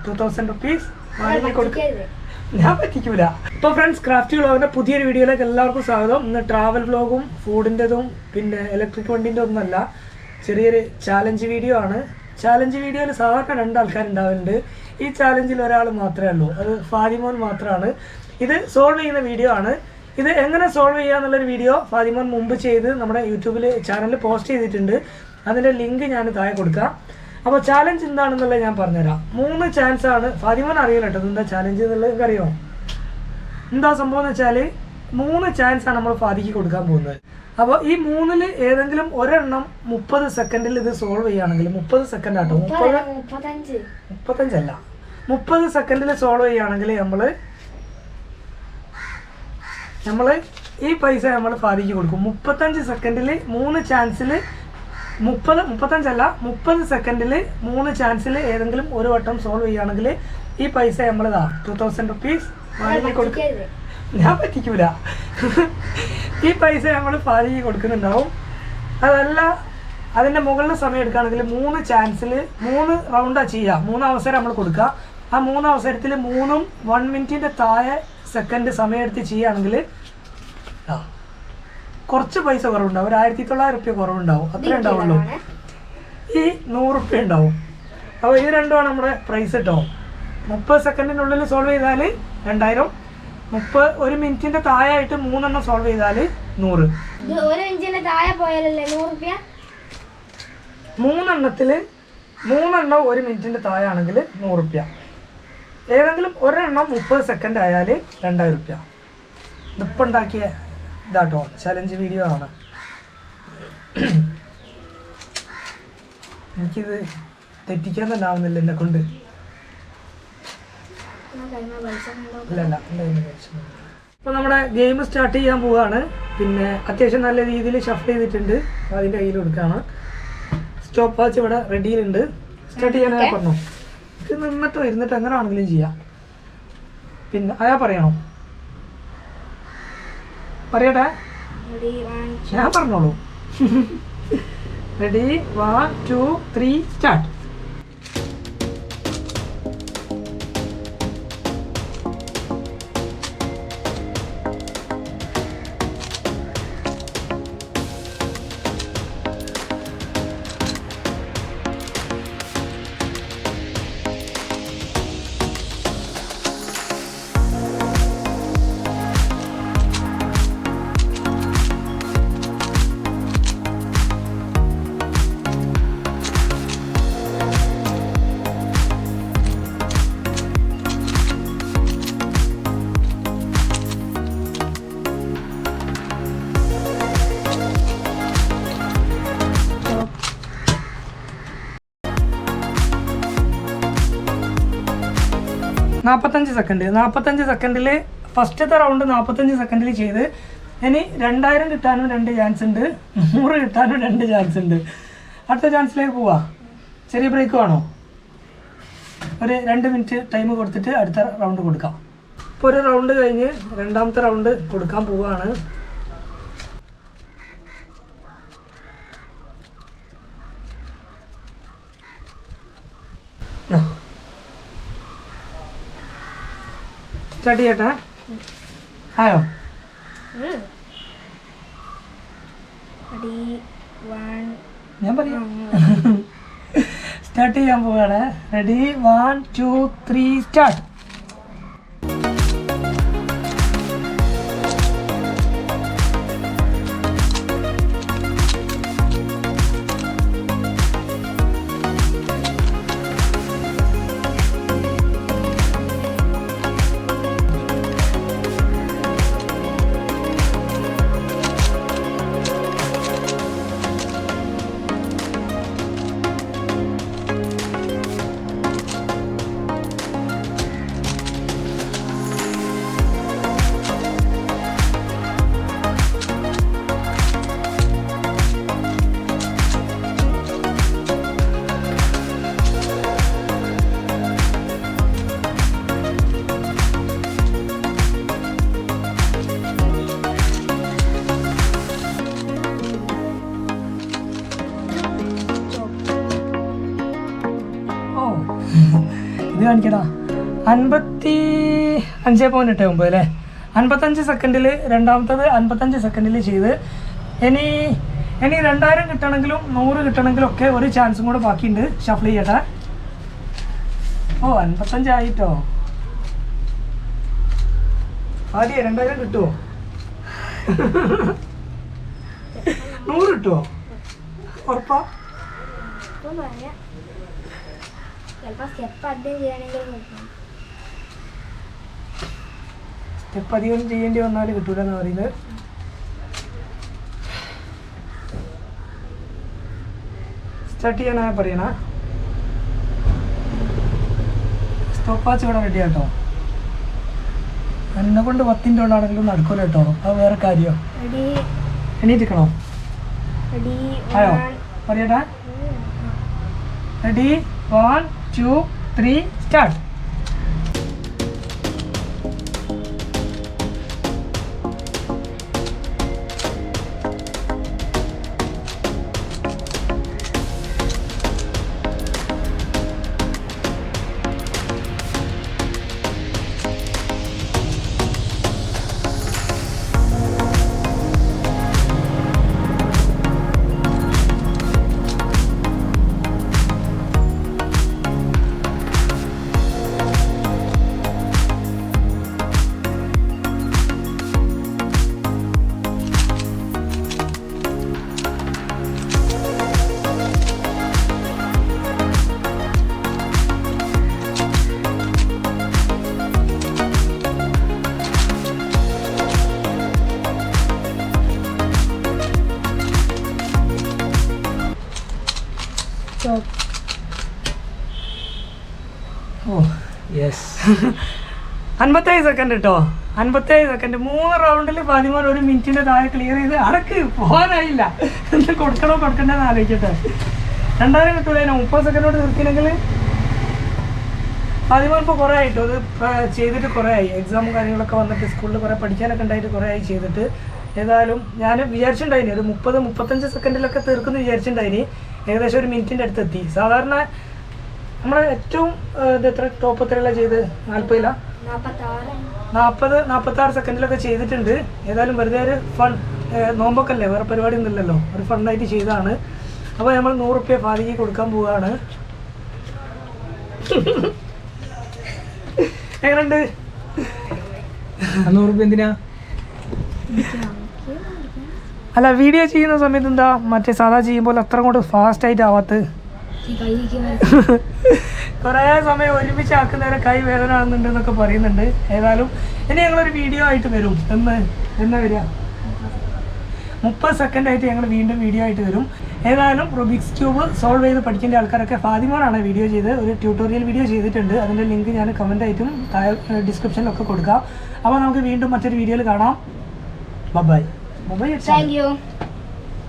2000 rupees വാങ്ങി കൊടുക്കും. ഞാൻ പറ്റിക്കൂല. ഇപ്പോൾ ഫ്രണ്ട്സ്, ക്രാഫ്റ്റ് വ്ളോഗിൻ്റെ പുതിയൊരു വീഡിയോയിലേക്ക് എല്ലാവർക്കും സ്വാഗതം. ഇന്ന് ട്രാവൽ വ്ളോഗും ഫുഡിൻ്റെതും പിന്നെ ഇലക്ട്രിക് വണ്ടീൻ്റെ ഒന്നുമല്ല, ചെറിയൊരു ചാലഞ്ച് വീഡിയോ ആണ്. ചാലഞ്ച് വീഡിയോയിൽ സാധാരണ 2 ആൾക്കാരുണ്ടാവുന്നുണ്ട്. ഈ ചാലഞ്ചിൽ ഒരാൾ മാത്രമേ ഉള്ളൂ, അത് ഫാദിമോൻ മാത്രമാണ്. ഇത് സോൾവ് ചെയ്യുന്ന വീഡിയോ ആണ്. ഇത് എങ്ങനെ സോൾവ് ചെയ്യുക എന്നുള്ളൊരു വീഡിയോ ഫാദിമോൻ മുമ്പ് ചെയ്ത് നമ്മുടെ യൂട്യൂബിൽ ചാനലിൽ പോസ്റ്റ് ചെയ്തിട്ടുണ്ട്. അതിൻ്റെ ലിങ്ക് ഞാൻ താഴെ കൊടുക്കാം. അപ്പോൾ ചാലഞ്ച് എന്താണെന്നുള്ളത് ഞാൻ പറഞ്ഞുതരാം. 3 ചാൻസ് ആണ്. ഫാദിമോൻ അറിയില്ല കേട്ടോ എന്താ ചാലഞ്ച് എന്നുള്ളത്. നിങ്ങൾക്ക് അറിയുമോ എന്താ സംഭവം എന്ന് വെച്ചാൽ 3 ചാൻസാണ് നമ്മൾ ഫാദിക്ക് കൊടുക്കാൻ പോകുന്നത്. അപ്പോൾ ഈ 3-ൽ ഏതെങ്കിലും ഒരെണ്ണം 30 സെക്കൻഡിൽ ഇത് സോൾവ് ചെയ്യുകയാണെങ്കിൽ 30 സെക്കൻഡ് ആട്ടോ, 35 അല്ല, 30 സെക്കൻഡിൽ സോൾവ് ചെയ്യുകയാണെങ്കിൽ നമ്മൾ ഈ പൈസ നമ്മൾ ഫാദിക്ക് കൊടുക്കും. 35 സെക്കൻഡിൽ 3 ചാൻസിൽ 30 സെക്കൻഡിൽ 3 ചാൻസിൽ ഏതെങ്കിലും ഒരു വട്ടം സോൾവ് ചെയ്യുകയാണെങ്കിൽ ഈ പൈസ നമ്മൾ 2000 rupees വാങ്ങി കൊടുക്കും. ഞാൻ പറ്റിക്കൂല. ഈ പൈസ നമ്മൾ ഫാദിക്ക് കൊടുക്കുന്നുണ്ടാവും. അതല്ല അതിൻ്റെ മുകളിൽ സമയം എടുക്കുകയാണെങ്കിൽ 3 ചാൻസിൽ 3 റൗണ്ടാണ് ചെയ്യുക. 3 അവസരം നമ്മൾ കൊടുക്കുക. ആ 3 അവസരത്തിൽ 3ഉം 1 മിനിറ്റിൻ്റെ താഴെ സെക്കൻഡ് സമയം എടുത്ത് ചെയ്യുകയാണെങ്കിൽ കുറച്ച് പൈസ കുറവുണ്ടാവും. ഒരു 1900 രൂപ കുറവുണ്ടാവും, അത്രേ ഉണ്ടാവുള്ളൂ. ഈ 100 രൂപ ഉണ്ടാവും. അപ്പോൾ ഇത് രണ്ടുമാണ് നമ്മുടെ പ്രൈസ് കേട്ടോ. 30 സെക്കൻഡിനുള്ളിൽ സോൾവ് ചെയ്താൽ 2000, 1 മിനിറ്റിൻ്റെ താഴെ ആയിട്ട് 3 എണ്ണം സോൾവ് ചെയ്താൽ 100. 3 എണ്ണത്തിൽ 3 എണ്ണം 1 മിനിറ്റിൻ്റെ താഴെ ആണെങ്കിൽ 100 രൂപ. ഏതെങ്കിലും ഒരെണ്ണം 30 സെക്കൻഡ് ആയാൽ 2000 രൂപ. ഇതിപ്പോൾ ഉണ്ടാക്കിയ ഇതാട്ടോ, ചലഞ്ച് വീഡിയോ ആണ്. എനിക്കിത് തെറ്റിക്കാൻ തന്നെ ആവുന്നില്ല എന്നെ കൊണ്ട്. ഇപ്പം നമ്മുടെ ഗെയിം സ്റ്റാർട്ട് ചെയ്യാൻ പോവുകയാണ്. പിന്നെ അത്യാവശ്യം നല്ല രീതിയിൽ ഷഫിൾ ചെയ്തിട്ടുണ്ട്. അതിൻ്റെ കയ്യിൽ കൊടുക്കുകയാണ്. സ്റ്റോപ്പ് വാച്ച് ഇവിടെ റെഡിയിലുണ്ട്. സ്റ്റാർട്ട് ചെയ്യാനായി പറഞ്ഞോ. ഇത് നിന്നിട്ടോ ഇരുന്നിട്ടോ എങ്ങനെ ആണെങ്കിലും ചെയ്യാം. പിന്നെ അയാ പറയണോ? പറയട്ടെ, ഞാൻ പറഞ്ഞോളൂ. Ready, 1 2 3 start. സെക്കൻഡ് 45 സെക്കൻഡിൽ ഫസ്റ്റത്തെ റൗണ്ട് 45 സെക്കൻഡിൽ ചെയ്ത്. ഇനി 2000 കിട്ടാനും 2 ചാൻസ് ഉണ്ട്, 100 കിട്ടാനും 2 ചാൻസ് ഉണ്ട്. അടുത്ത ചാൻസിലേക്ക് പോവാ. ചെറിയ ബ്രേക്ക് വേണോ? ഒരു 2 മിനിറ്റ് ടൈം കൊടുത്തിട്ട് അടുത്ത റൗണ്ട് കൊടുക്കാം. ഇപ്പോൾ ഒരു റൗണ്ട് കഴിഞ്ഞ് രണ്ടാമത്തെ റൗണ്ട് കൊടുക്കാൻ പോവുകയാണ്. സ്റ്റാർട്ട് ചെയ്യട്ടെ? ആയോ? ഞാൻ പറയാം. സ്റ്റാർട്ട് ചെയ്യാൻ പോവാണ്. Ready, 1 2 3 start. കാണിക്കടാ. 55.89 അല്ലേ? 55 സെക്കൻഡിൽ രണ്ടാമത്തത് 55 സെക്കൻഡിൽ ചെയ്ത്. ഇനി 2000 കിട്ടണമെങ്കിലും 100 കിട്ടണമെങ്കിലും ഒക്കെ ഒരു ചാൻസും കൂടെ ബാക്കിയുണ്ട്. ഷഫിൾ ചെയ്യട്ടെ. ഓ 55 ആയിട്ടോ. ആദ്യം 2000 കിട്ടുമോ? 100 കിട്ടുമോ? ഉറപ്പാ? സ്റ്റെപ്പ് അധികം ചെയ്യേണ്ടി വന്നാൽ കിട്ടൂലെന്ന് പറയുന്നത്. സ്റ്റാർട്ട് ചെയ്യാനാ പറയണ. സ്റ്റോപ്പ് വാച്ച് ഇവിടെ റെഡി ആട്ടോ. എന്നെ കൊണ്ട് 10 മിനിറ്റ് കൊണ്ടാണെങ്കിലും നടക്കൂല കേട്ടോ. അത് വേറെ കാര്യം. എണീറ്റിക്കണോ? ആയോ പറയട്ടെ. Ready 1 2 3 start. Oh yes 57 second കേട്ടോ. 57 സെക്കൻഡ് 3 റൗണ്ടിൽ 13 1 മിനിറ്റിൻ്റെ താഴെ ക്ലിയർ ചെയ്ത് അടക്ക് പോകാനായില്ല. എന്ത് കൊടുക്കണ്ടെന്ന് ആലോചിക്കട്ടെ. 2000 കിട്ടൂല. 30 സെക്കൻഡോട് നിർത്തിയില്ലെങ്കിൽ 13 ഇപ്പോൾ കുറേ ആയിട്ടോ. അത് ചെയ്തിട്ട് കുറേ ആയി. എക്സാമും കാര്യങ്ങളൊക്കെ വന്നിട്ട് സ്കൂളിൽ കുറേ പഠിക്കാനൊക്കെ ഉണ്ടായിട്ട് കുറേ ആയി ചെയ്തിട്ട്. ഏതായാലും ഞാൻ വിചാരിച്ചിട്ടുണ്ടായിനി ഒരു 30-35 സെക്കൻഡിലൊക്കെ തീർക്കുന്നു വിചാരിച്ചിട്ടുണ്ടായിനി. ഏകദേശം 1 മിനിറ്റിൻ്റെ അടുത്തെത്തി. സാധാരണ നമ്മളെ ഏറ്റവും എത്ര ടോപ്പ് എത്രയല്ല ചെയ്ത് 40-46 സെക്കൻഡിലൊക്കെ ചെയ്തിട്ടുണ്ട്. ഏതായാലും വെറുതെ ഒരു ഫൺ, നോമ്പൊക്കെ അല്ലേ, വേറെ പരിപാടി ഒന്നുമില്ലല്ലോ, ഒരു ഫണ്ണായിട്ട് ചെയ്തതാണ്. അപ്പോൾ നമ്മൾ 100 റുപ്യ ഫാദിക്ക് കൊടുക്കാൻ പോവുകയാണ്. എങ്ങനെയുണ്ട്? 100 റുപ്യ എന്തിനാ? അല്ല വീഡിയോ ചെയ്യുന്ന സമയത്ത് എന്താ മറ്റേ സാധാ ചെയ്യുമ്പോൾ അത്ര കൊണ്ട് ഫാസ്റ്റായിട്ട് ആവാത്ത? കുറേ സമയം ഒരുമിച്ച് ആക്കുന്നവരെ കൈ വേദന ആകുന്നുണ്ട് എന്നൊക്കെ പറയുന്നുണ്ട്. ഏതായാലും ഇനി ഞങ്ങളൊരു വീഡിയോ ആയിട്ട് വരും. എന്നാ വരിക? 30 സെക്കൻഡായിട്ട് ഞങ്ങൾ വീണ്ടും വീഡിയോ ആയിട്ട് വരും. ഏതായാലും റുബിക്സ് ക്യൂബ് സോൾവ് ചെയ്ത് പഠിക്കേണ്ട ആൾക്കാരൊക്കെ ഫാദിമോനാണ് വീഡിയോ ചെയ്ത് ഒരു ട്യൂട്ടോറിയൽ വീഡിയോ ചെയ്തിട്ടുണ്ട്. അതിൻ്റെ ലിങ്ക് ഞാൻ കമൻ്റായിട്ടും ഡിസ്ക്രിപ്ഷനിലൊക്കെ കൊടുക്കാം. അപ്പോൾ നമുക്ക് വീണ്ടും മറ്റൊരു വീഡിയോയിൽ കാണാം. Bye bye. Thank you.